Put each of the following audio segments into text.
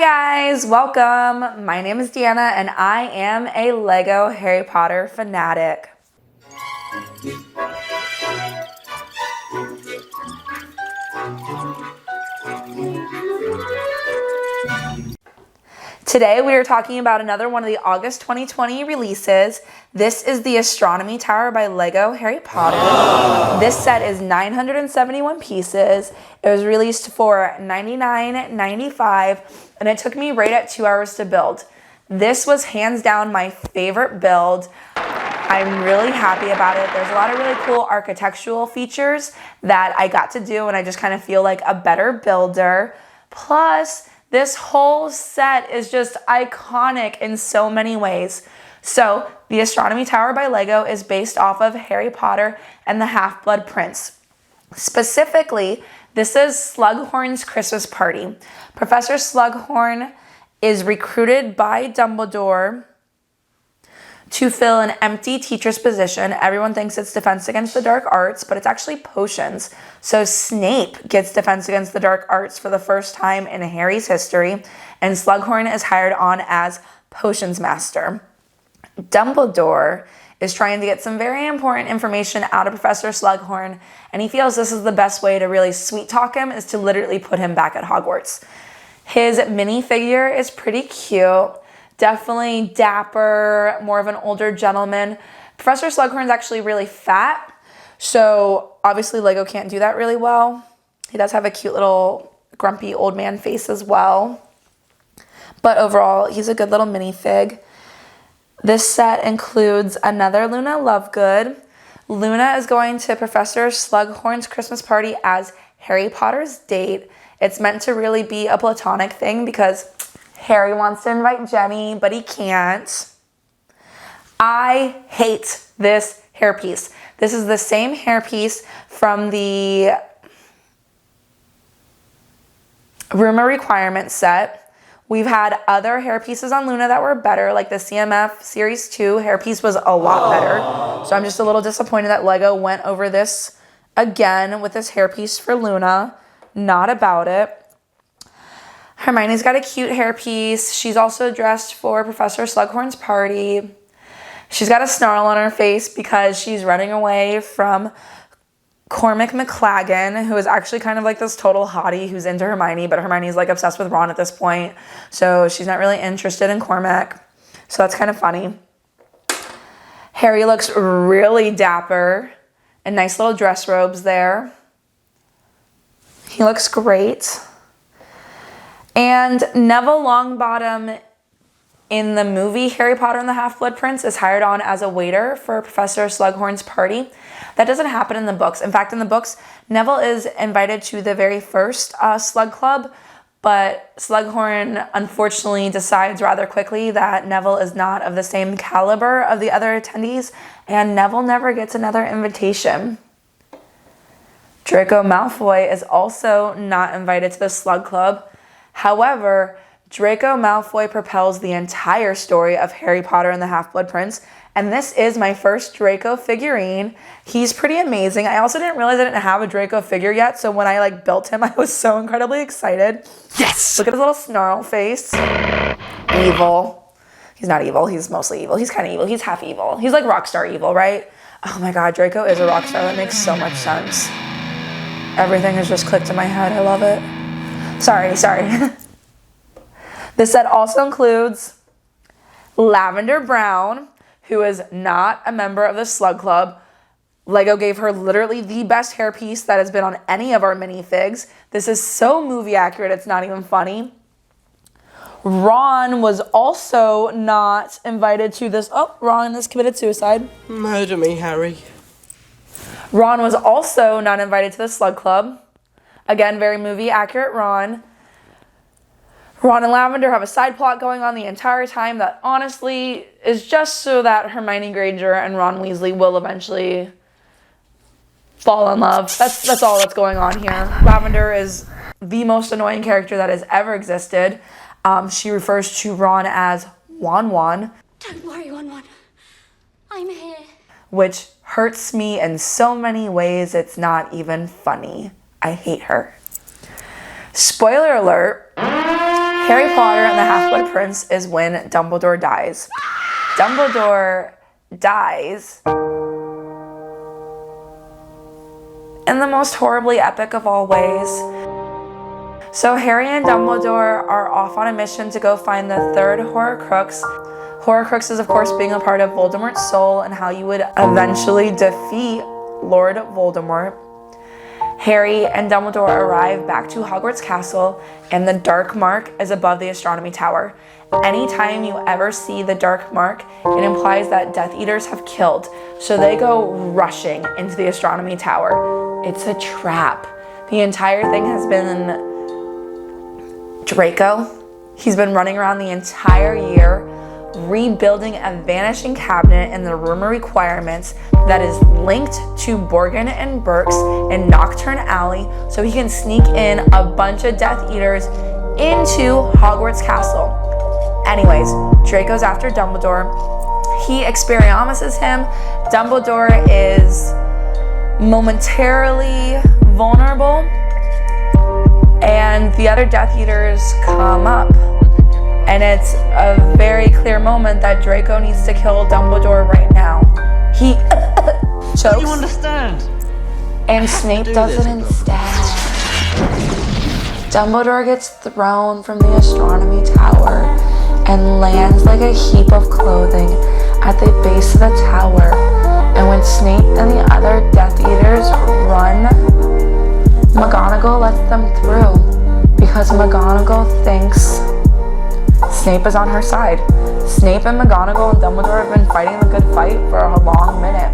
Hi guys, welcome. My name is Deanna and I am a Lego Harry Potter fanatic. Today we are talking about another one of the August 2020 releases. This is the Astronomy Tower by Lego Harry Potter. This set is 971 pieces. It was released for $99.95 and it took me right at 2 hours to build. This was hands down my favorite build. I'm really happy about it. There's a lot of really cool architectural features that I got to do and I just kind of feel like a better builder. Plus, this whole set is just iconic in so many ways. So, the Astronomy Tower by Lego is based off of Harry Potter and the Half-Blood Prince. Specifically, this is Slughorn's Christmas party. Professor Slughorn is recruited by Dumbledore to fill an empty teacher's position. Everyone thinks it's Defense Against the Dark Arts, but it's actually potions. So Snape gets Defense Against the Dark Arts for the first time in Harry's history, and Slughorn is hired on as Potions Master. Dumbledore is trying to get some very important information out of Professor Slughorn, and he feels this is the best way to really sweet talk him is to literally put him back at Hogwarts. His minifigure is pretty cute. Definitely dapper, more of an older gentleman. Professor Slughorn's actually really fat, so obviously Lego can't do that really well. He does have a cute little grumpy old man face as well. But overall, he's a good little minifig. This set includes another Luna Lovegood. Luna is going to Professor Slughorn's Christmas party as Harry Potter's date. It's meant to really be a platonic thing because Harry wants to invite Jenny, but he can't. I hate this hairpiece. This is the same hairpiece from the Rumor Requirement set. We've had other hairpieces on Luna that were better, like the CMF Series 2 hairpiece was a lot better. So I'm just a little disappointed that Lego went over this again with this hairpiece for Luna. Not about it. Hermione's got a cute hairpiece. She's also dressed for Professor Slughorn's party. She's got a snarl on her face because she's running away from Cormac McLaggen, who is actually kind of like this total hottie who's into Hermione, but Hermione's like obsessed with Ron at this point, so she's not really interested in Cormac. So that's kind of funny. Harry looks really dapper and nice little dress robes there. He looks great. And Neville Longbottom in the movie Harry Potter and the Half-Blood Prince is hired on as a waiter for Professor Slughorn's party. That doesn't happen in the books. In fact, in the books, Neville is invited to the very first Slug Club, but Slughorn unfortunately decides rather quickly that Neville is not of the same caliber of the other attendees, and Neville never gets another invitation. Draco Malfoy is also not invited to the Slug Club. However, Draco Malfoy propels the entire story of Harry Potter and the Half-Blood Prince, and this is my first Draco figurine. He's pretty amazing. I also didn't realize I didn't have a Draco figure yet, so when I built him, I was so incredibly excited. Yes! Look at his little snarl face. Evil. He's not evil. He's mostly evil. He's kind of evil. He's half evil. He's like rockstar evil, right? Oh my god, Draco is a rockstar. That makes so much sense. Everything has just clicked in my head. I love it. Sorry. This set also includes Lavender Brown, who is not a member of the Slug Club. Lego gave her literally the best hairpiece that has been on any of our minifigs. This is so movie accurate, it's not even funny. Ron was also not invited to this. Oh, Ron has committed suicide. Murder me, Harry. Ron was also not invited to the Slug Club. Again, very movie accurate Ron. Ron and Lavender have a side plot going on the entire time that honestly is just so that Hermione Granger and Ron Weasley will eventually fall in love. That's all that's going on here. Lavender is the most annoying character that has ever existed. She refers to Ron as Wan Wan. Don't worry, Wan Wan. I'm here. Which hurts me in so many ways it's not even funny. I hate her. Spoiler alert, Harry Potter and the Half-Blood Prince is when Dumbledore dies. Dumbledore dies in the most horribly epic of all ways. So Harry and Dumbledore are off on a mission to go find the third Horcrux. Horcrux is, of course, being a part of Voldemort's soul and how you would eventually defeat Lord Voldemort. Harry and Dumbledore arrive back to Hogwarts Castle, and the Dark Mark is above the Astronomy Tower. Anytime you ever see the Dark Mark, it implies that Death Eaters have killed, so they go rushing into the Astronomy Tower. It's a trap. The entire thing has been Draco. He's been running around the entire year, rebuilding a vanishing cabinet in the room of requirements that is linked to Borgin and Burke's in Nocturne Alley, so he can sneak in a bunch of Death Eaters into Hogwarts Castle. Anyways, Draco's after Dumbledore. He Expelliarmuses him. Dumbledore is momentarily vulnerable, and the other Death Eaters come up. And it's a very clear moment that Draco needs to kill Dumbledore right now. He chokes. Do you understand? And Snape does it instead. Dumbledore gets thrown from the Astronomy Tower and lands like a heap of clothing at the base of the tower. And when Snape and the other Death Eaters run, McGonagall lets them through because McGonagall thinks Snape is on her side. Snape and McGonagall and Dumbledore have been fighting the good fight for a long minute.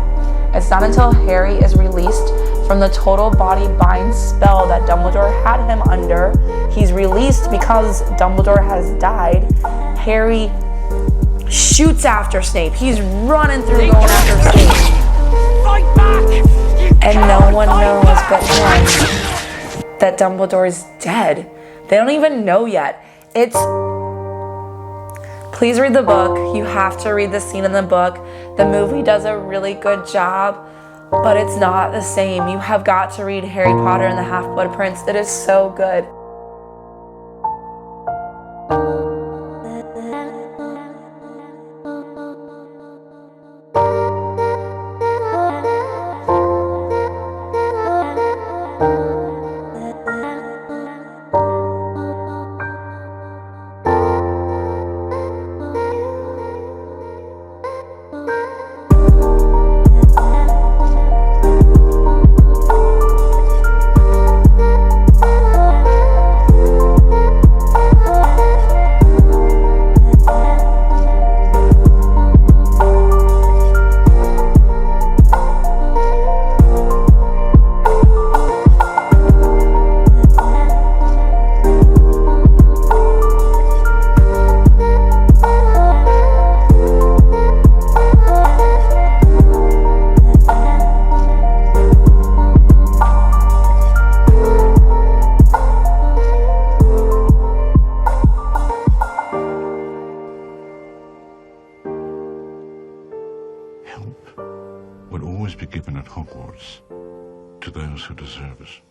It's not until Harry is released from the total body bind spell that Dumbledore had him under. He's released because Dumbledore has died. Harry shoots after Snape. He's running through going after Snape. Fight back! And no one knows but him that Dumbledore's dead. They don't even know yet. Please read the book. You have to read the scene in the book. The movie does a really good job, but it's not the same. You have got to read Harry Potter and the Half-Blood Prince. It is so good. would always be given at Hogwarts to those who deserve it.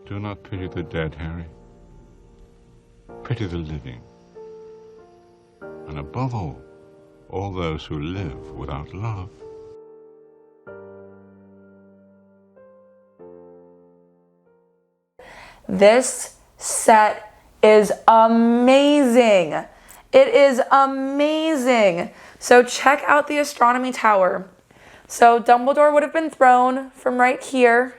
Do not pity the dead, Harry. Pity the living. And above all those who live without love. This set is amazing. It is amazing. So check out the Astronomy Tower. So Dumbledore would have been thrown from right here.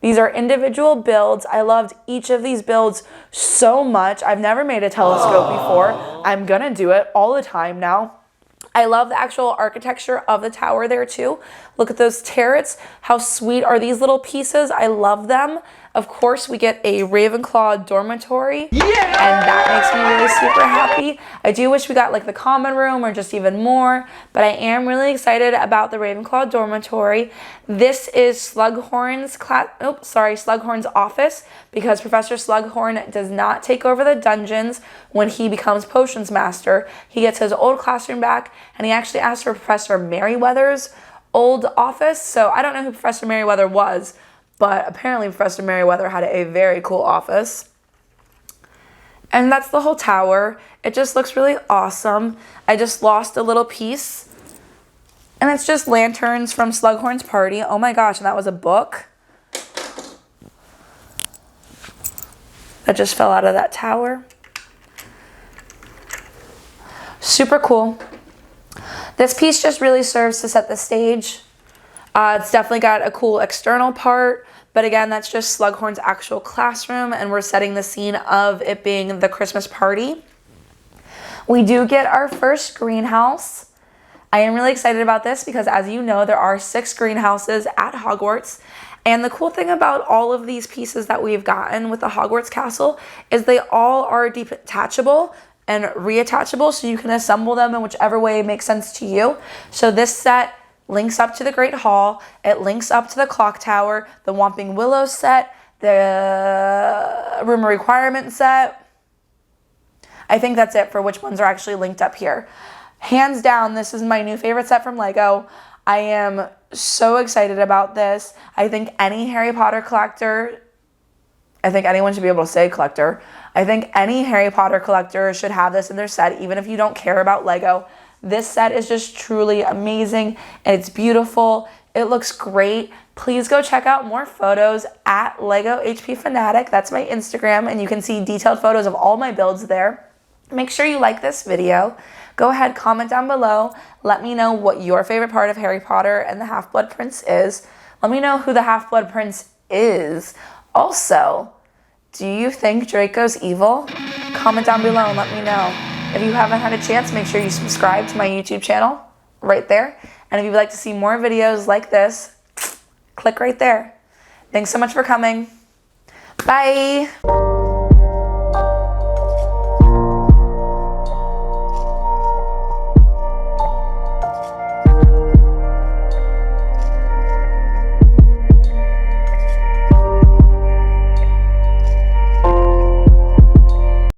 These are individual builds. I loved each of these builds so much. I've never made a telescope before. I'm gonna do it all the time now. I love the actual architecture of the tower there too. Look at those turrets. How sweet are these little pieces? I love them. Of course, we get a Ravenclaw dormitory. Yeah! And that makes me really super happy. I do wish we got like the common room or just even more, but I am really excited about the Ravenclaw dormitory. This is Slughorn's Slughorn's office, because Professor Slughorn does not take over the dungeons when he becomes Potions Master. He gets his old classroom back, and he actually asks for Professor Merryweather's old office. So I don't know who Professor Merryweather was, but apparently Professor Merriweather had a very cool office. And that's the whole tower. It just looks really awesome. I just lost a little piece. And it's just lanterns from Slughorn's party. Oh my gosh, and that was a book that just fell out of that tower. Super cool. This piece just really serves to set the stage. It's definitely got a cool external part, but again, that's just Slughorn's actual classroom, and we're setting the scene of it being the Christmas party. We do get our first greenhouse. I am really excited about this because, as you know, there are 6 greenhouses at Hogwarts. And the cool thing about all of these pieces that we've gotten with the Hogwarts castle is they all are detachable and reattachable, so you can assemble them in whichever way makes sense to you. So this set links up to the Great Hall, it links up to the Clock Tower, the Whomping Willow set, the Room of Requirement set. I think that's it for which ones are actually linked up here. Hands down, this is my new favorite set from Lego. I am so excited about this. I think any Harry Potter collector, I think anyone should be able to say collector. I think any Harry Potter collector should have this in their set, even if you don't care about Lego. This set is just truly amazing, and it's beautiful. It looks great. Please go check out more photos at Lego HP Fanatic. That's my Instagram, and you can see detailed photos of all my builds there. Make sure you like this video. Go ahead, comment down below. Let me know what your favorite part of Harry Potter and the Half-Blood Prince is. Let me know who the Half-Blood Prince is. Also, do you think Draco's evil? Comment down below and let me know. If you haven't had a chance, make sure you subscribe to my YouTube channel right there. And if you'd like to see more videos like this, click right there. Thanks so much for coming. Bye.